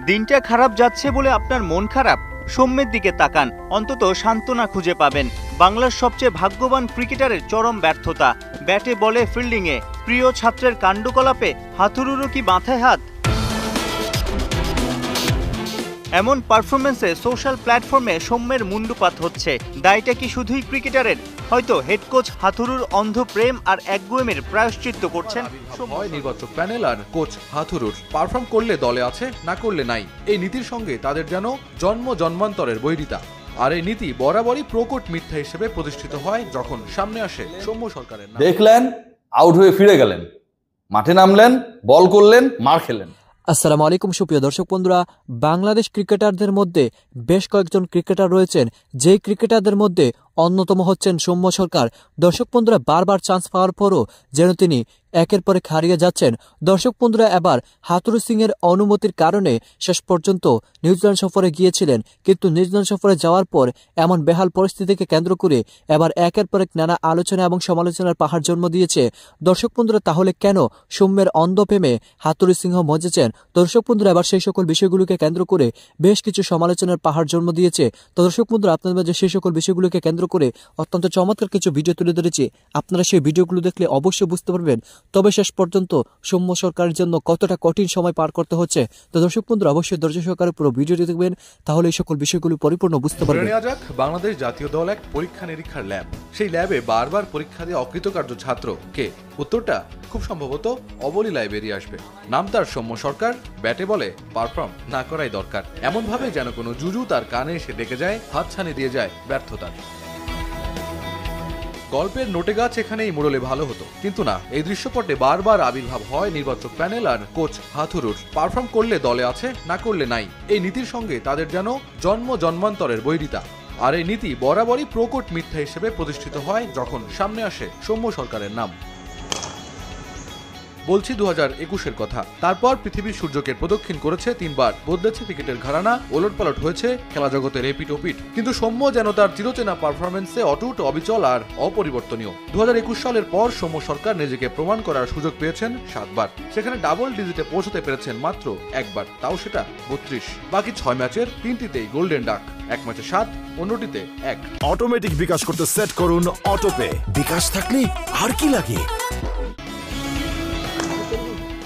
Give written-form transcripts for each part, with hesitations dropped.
দিনটা খারাপ যাচ্ছে বলে আপনার মন খারাপ? সৌম্যের দিকে তাকান, অন্তত সান্ত্বনা খুঁজে পাবেন। বাংলার সবচেয়ে ভাগ্যবান ক্রিকেটারের চরম ব্যর্থতা, ব্যাটে বলে ফিল্ডিংয়ে। প্রিয় ছাত্রের কাণ্ডকলাপে হাথুরুরও কি মাথায় হাত? এমন পারফরমেন্সে সোশ্যাল প্ল্যাটফর্মে সৌম্যের মুন্ডুপাত হচ্ছে। দায়টা কি শুধুই ক্রিকেটারের? হয়তো হেড কোচ হাথুরুর অন্ধ প্রেম আর একগুঁয়েমির প্রায়শ্চিত্ত করছেন নির্বাচক প্যানেল আর কোচ হাথুরুর। পারফর্ম করলে দলে আছে, না করলে নাই, এই নীতির সঙ্গে তাদের যেন জন্মান্তরের বৈরিতা। আর এই নীতি বরাবরই প্রকট মিথ্যা হিসেবে প্রতিষ্ঠিত হয় যখন সামনে আসে সৌম্য সরকারের নাম। দেখলেন, আউট হয়ে ফিরে গেলেন, মাঠে নামলেন, বল করলেন, মার খেলেন। আসসালামু আলাইকুম সুপ্রিয় দর্শক বন্ধুরা, বাংলাদেশ ক্রিকেটারদের মধ্যে বেশ কয়েকজন ক্রিকেটার রয়েছেন, যেই ক্রিকেটারদের মধ্যে অন্যতম হচ্ছেন সৌম্য সরকার। দর্শক বন্ধুরা, বারবার চান্স পাওয়ার পরও যেন তিনি একের পর এক হারিয়ে যাচ্ছেন। দর্শক বন্ধুরা, এবার হাথুরু সিং এর অনুমতির কারণে শেষ পর্যন্ত নিউজিল্যান্ড সফরে গিয়েছিলেন, কিন্তু নিউজিল্যান্ড সফরে যাওয়ার পর এমন বেহাল পরিস্থিতিকে কেন্দ্র করে এবার একের পর এক নানা আলোচনা এবং সমালোচনার পাহাড় জন্ম দিয়েছে। দর্শক বন্ধুরা, তাহলে কেন সৌম্যের অন্ধ প্রেমে হাথুরু সিংহ মজেছেন? দর্শক বন্ধুরা, এবার সেই সকল বিষয়গুলোকে কেন্দ্র করে বেশ কিছু সমালোচনার পাহাড় জন্ম দিয়েছে। তো দর্শক বন্ধুরা, আপনাদের মাঝে সেই সকল বিষয়গুলোকে কেন্দ্র করে অত্যন্ত চমৎকার কিছু ভিডিও তুলে ধরেছি। আপনারা সেই ভিডিওগুলো দেখলে অবশ্যই বুঝতে পারবেন তবে শেষ পর্যন্ত সৌম্য সরকারের জন্য কতটা কঠিন সময় পার করতে হচ্ছে। তো দর্শক বন্ধুরা, অবশ্যই ধৈর্য সহকারে পুরো ভিডিওটি দেখবেন, তাহলে এই সকল বিষয়গুলো পরিপূর্ণ বুঝতে পারবেন। বাংলাদেশ জাতীয় দল এক পরীক্ষা নিরীক্ষার ল্যাব। সেই ল্যাবে বারবার পরীক্ষা দিয়ে অকৃতকার্য ছাত্র কে? উত্তরটা খুব সম্ভবত অবলীলায় বেরিয়ে আসবে। নাম তার সৌম্য সরকার, ব্যাটে বলে পারফর্ম না করাই দরকার। এমন ভাবে যেন কোনো জুজু তার কানে এসে ডেকে যায়, হাতছানি দিয়ে যায় ব্যর্থতার। গল্পের নোটে গাছ এখানেই মোড়লে ভালো হতো, কিন্তু না, এই দৃশ্যপটে বারবার আবির্ভাব হয় নির্বাচক প্যানেল আর কোচ হাথুরুর। পারফর্ম করলে দলে আছে, না করলে নাই, এই নীতির সঙ্গে তাদের যেন জন্মান্তরের বৈরিতা। আর এই নীতি বরাবরই প্রকট মিথ্যা হিসেবে প্রতিষ্ঠিত হয় যখন সামনে আসে সৌম্য সরকারের নাম। বলছি 2021-এর কথা। তারপর পৃথিবীর সূর্যকে প্রদক্ষিণ করেছে 3 বার, বদলেছে ক্রিকেটের ঘরানা, ওলটপালট হয়েছে খেলা জগতের এপিট ওপিট, কিন্তু সৌম্য যেন তার চিরচেনা পারফরমেন্সে অটুট, অবিচল আর অপরিবর্তনীয়। 2021 সালের পর সৌম্য সরকার নিজেকে প্রমাণ করার সুযোগ পেয়েছেন 7 বার। সেখানে ডাবল ডিজিটে পৌঁছতে পেরেছেন মাত্র 1 বার, তাও সেটা 32। বাকি 6 ম্যাচের 3টিতেই গোল্ডেন ডাক। এক ম্যাচে 7, অন্যটিতে 1। অটোমেটিক বিকাশ করতে সেট করুন অটোপে। বিকাশ থাকলে আর কি লাগে?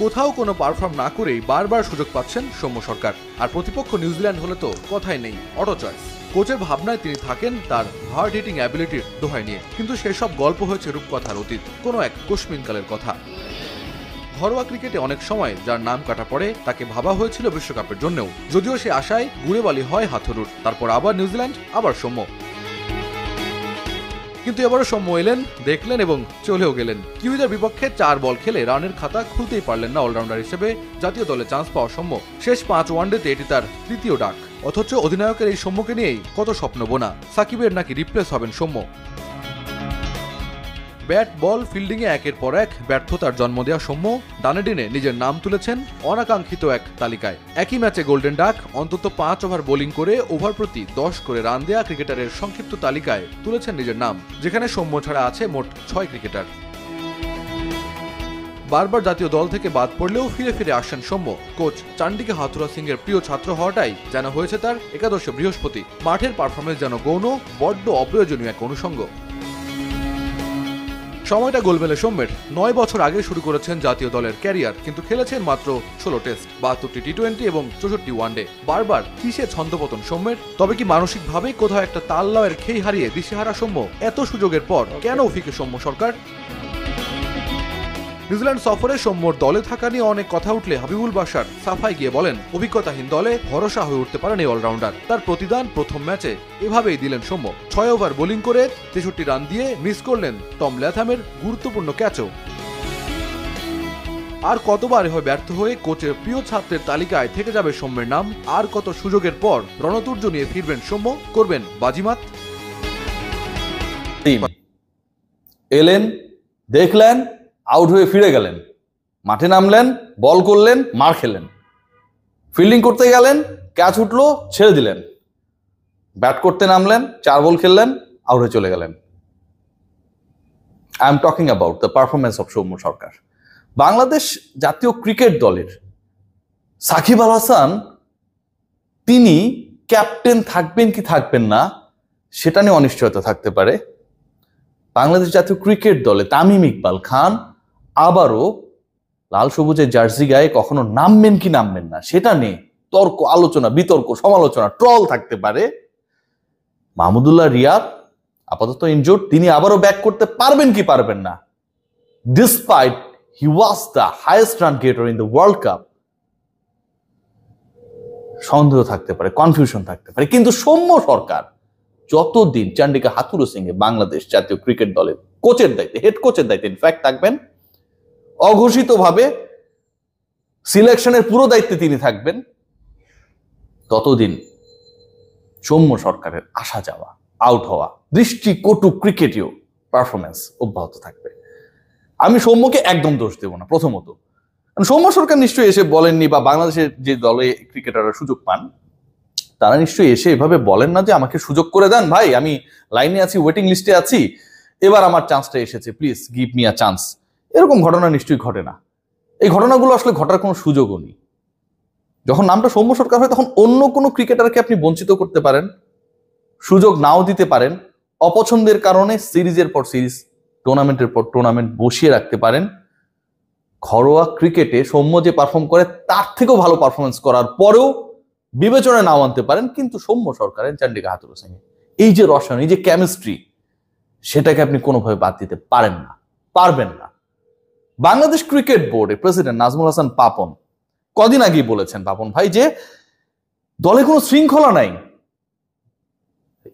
কোথাও কোনো পারফর্ম না করেই বারবার সুযোগ পাচ্ছেন সৌম্য সরকার। আর প্রতিপক্ষ নিউজিল্যান্ড হলে তো কথাই নেই, অটো চয়েস। কোচের ভাবনায় তিনি থাকেন তার হার্ড হিটিং অ্যাবিলিটির দোহাই নিয়ে, কিন্তু সেসব গল্প হয়েছে রূপকথার অতীত, কোনো এক কোশমিনকালের কথা। ঘরোয়া ক্রিকেটে অনেক সময় যার নাম কাটা পড়ে তাকে ভাবা হয়েছিল বিশ্বকাপের জন্যও, যদিও সে আশায় গুড়ে বালি হয় হাথুরুর। তারপর আবার নিউজিল্যান্ড, আবার সৌম্য। কিন্তু এবারও সৌম্য এলেন, দেখলেন এবং চলেও গেলেন। কিউইদের বিপক্ষে 4 বল খেলে রানের খাতা খুলতেই পারলেন না অলরাউন্ডার হিসেবে জাতীয় দলে চান্স পাওয়া সৌম্য। শেষ 5 ওয়ানডেতে এটি তার 3য় ডাক। অথচ অধিনায়কের এই সৌম্যকে নিয়েই কত স্বপ্ন বোনা, সাকিবের নাকি রিপ্লেস হবেন সৌম্য। ব্যাট বল ফিল্ডিংয়ে একের পর এক ব্যর্থতার জন্ম দেওয়া সৌম্য ডানে ডিনে নিজের নাম তুলেছেন অনাকাঙ্ক্ষিত এক তালিকায়। একই ম্যাচে গোল্ডেন ডাক, অন্তত 5 ওভার বোলিং করে ওভার প্রতি 10 করে রান দেয়া ক্রিকেটারের সংক্ষিপ্ত তালিকায় তুলেছেন নিজের নাম, যেখানে সৌম্য ছাড়া আছে মোট 6 ক্রিকেটার। বারবার জাতীয় দল থেকে বাদ পড়লেও ফিরে ফিরে আসেন সৌম্য। কোচ চান্ডিকা হাথুরা সিং এর প্রিয় ছাত্র হওয়াটাই যেন হয়েছে তার একাদশে বৃহস্পতি। মাঠের পারফরমেন্স যেন গৌণ, বড্ড অপ্রয়োজনীয় এক অনুষঙ্গ। সময়টা গোলমেলে সৌম্যের। 9 বছর আগে শুরু করেছেন জাতীয় দলের ক্যারিয়ার, কিন্তু খেলেছেন মাত্র 16 টেস্ট, 72টি টি20 এবং 64টি ওয়ানডে। বারবার কিসে ছন্দপতন সৌম্যের? তবে কি মানসিকভাবে কোথাও একটা তাল্লাওয়ের খেই হারিয়ে দিশেহারা সৌম্য? এত সুযোগের পর কেন ফিকে সৌম্য সরকার? নিউজিল্যান্ড সফরে সৌম্যর দলে থাকা নিয়ে অনেক কথা উঠলে হাবিবুল বাশার সাফাই গিয়ে বলেন, অভিজ্ঞতাহীন দলে ভরসা হয়ে উঠতে পারেন এই অলরাউন্ডার। তার প্রতিদান প্রথম ম্যাচে এভাবেই দিলেন সৌম্য। 6 ওভার বোলিং করে 63 রান দিয়ে মিস করলেন টম ল্যাথামের গুরুত্বপূর্ণ ক্যাচও। আর কতবার হয় ব্যর্থ হয়ে কোচের প্রিয় ছাত্রের তালিকায় থেকে যাবে সৌম্যের নাম? আর কত সুযোগের পর রণতুর্য নিয়ে ফিরবেন সৌম্য, করবেন বাজিমাত? এলেন, দেখলেন, আউট হয়ে ফিরে গেলেন, মাঠে নামলেন, বল করলেন, মার খেলেন। ফিল্ডিং করতে গেলেন, ক্যাচ উঠলো, ছেড়ে দিলেন। ব্যাট করতে নামলেন, 4 বল খেললেন, আউট হয়ে চলে গেলেন। I am talking about the performance of Soumya Sarkar. Bangladesh জাতীয় ক্রিকেট দলের সাকিব আল হাসান তিনি ক্যাপ্টেন থাকবেন কি থাকবেন না সেটা নিয়ে অনিশ্চয়তা থাকতে পারে। বাংলাদেশ জাতীয় ক্রিকেট দলে তামিম ইকবাল খান আবারও লাল সবুজের জার্সি গায়ে কখনো নামবেন কি নামবেন না সেটা নিয়ে তর্ক, আলোচনা, বিতর্ক, সমালোচনা, ট্রল থাকতে পারে। মাহমুদুল্লাহ রিয়াদ আপাতত ইনজুর্ড, তিনি আবারও ব্যাক করতে পারবেন কি পারবেন না। Despite he was the highest run গেটার in the world cup, সন্দেহ থাকতে পারে, কনফিউশন থাকতে পারে। কিন্তু সৌম্য সরকার যতদিন চন্ডিকা হাথুরু সিং এ বাংলাদেশ জাতীয় ক্রিকেট দলের কোচের দায়িত্বে, হেড কোচের দায়িত্বে ইনফ্যাক্ট থাকবেন, অঘোষিতভাবে সিলেকশনের পুরো দায়িত্বে তিনি থাকবেন, ততদিন সৌম্য সরকারের আসা যাওয়া, আউট হওয়া, দৃষ্টিকটু ক্রিকেটীয় পারফরমেন্স অব্যাহত থাকবে। আমি সৌম্যকে একদম দোষ দেব না। প্রথমত সৌম্য সরকার নিশ্চয়ই এসে বলেননি, বা বাংলাদেশের যে দলে ক্রিকেটাররা সুযোগ পান তারা নিশ্চয়ই এসে এভাবে বলেন না যে আমাকে সুযোগ করে দেন ভাই, আমি লাইনে আছি, ওয়েটিং লিস্টে আছি, এবার আমার চান্সটা এসেছে, please give me a chance. এরকম ঘটনা নিশ্চয়ই ঘটে না। এই ঘটনাগুলো আসলে ঘটার কোনো সুযোগও নেই। যখন নামটা সৌম্য সরকার হয় তখন অন্য কোনো ক্রিকেটারকে আপনি বঞ্চিত করতে পারেন, সুযোগ নাও দিতে পারেন, অপছন্দের কারণে সিরিজের পর সিরিজ, টুর্নামেন্টের পর টুর্নামেন্ট বসিয়ে রাখতে পারেন। ঘরোয়া ক্রিকেটে সৌম্য যে পারফর্ম করে তার থেকেও ভালো পারফরমেন্স করার পরেও বিবেচনায় নাও আনতে পারেন। কিন্তু সৌম্য সরকারের চন্ডিকা হাথুরু সিং এই যে রসায়ন, এই যে কেমিস্ট্রি, সেটাকে আপনি কোনোভাবে বাদ দিতে পারেন না, পারবেন না। বাংলাদেশ ক্রিকেট বোর্ডের প্রেসিডেন্ট নাজমুল হাসান পাপন কদিন আগেই বলেছেন, পাপন ভাই, যে দলে কোনো শৃঙ্খলা নাই,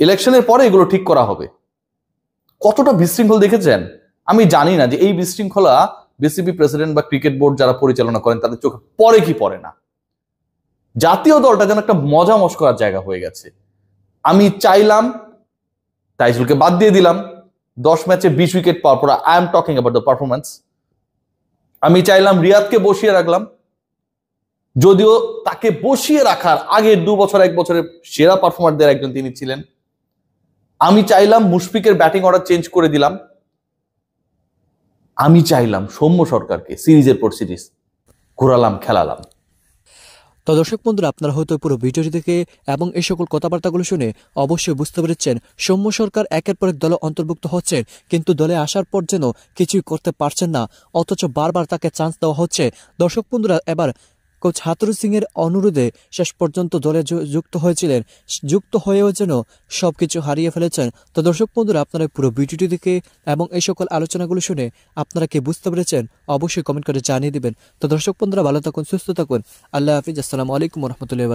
ইলেকশনের পরে এগুলো ঠিক করা হবে। কতটা বিশৃঙ্খল দেখেছেন? আমি জানি না যে এই বিশৃঙ্খলা বিসিবি প্রেসিডেন্ট বা ক্রিকেট বোর্ড যারা পরিচালনা করেন তাদের চোখে পড়ে কি পড়ে না। জাতীয় দলটা যেন একটা মজা মস্করার জায়গা হয়ে গেছে। আমি চাইলাম তাইজুলকে বাদ দিয়ে দিলাম, 10 ম্যাচে 20 উইকেট পাওয়ার পর, I am talking about the performance. আমি চাইলাম রিয়াদকে বসিয়ে রাখলাম, যদিও তাকে বসিয়ে রাখার আগের 2 বছর 1 বছরের সেরা পারফর্মারদের একজন তিনি ছিলেন। আমি চাইলাম মুশফিকের ব্যাটিং অর্ডার চেঞ্জ করে দিলাম। আমি চাইলাম সৌম্য সরকারকে সিরিজের পর সিরিজ ঘোরালাম, খেলালাম। তো দর্শক বন্ধুরা, আপনারা হয়তো পুরো ভিডিওটি দেখে এবং এই সকল কথাবার্তাগুলো শুনে অবশ্যই বুঝতে পেরেছেন সৌম্য সরকার একের পর এক দলে অন্তর্ভুক্ত হচ্ছেন, কিন্তু দলে আসার পর যেন কিছুই করতে পারছেন না, অথচ বারবার তাকে চান্স দেওয়া হচ্ছে। দর্শক বন্ধুরা, এবার কোচ হাথুরু সিং এর অনুরোধে শেষ পর্যন্ত দলে যুক্ত হয়েছিলেন, যুক্ত হয়েও যেন সবকিছু হারিয়ে ফেলেছেন। তো দর্শক বন্ধুরা, আপনারা পুরো ভিডিওটি দেখে এবং এই সকল আলোচনাগুলো শুনে আপনারা কি বুঝতে পেরেছেন অবশ্যই কমেন্ট করে জানিয়ে দিবেন। তো দর্শক বন্ধুরা, ভালো থাকুন, সুস্থ থাকুন, আল্লাহ হাফিজ, আসসালামু আলাইকুম ওয়া রাহমাতুল্লাহি ওয়া বারাকাতুহু।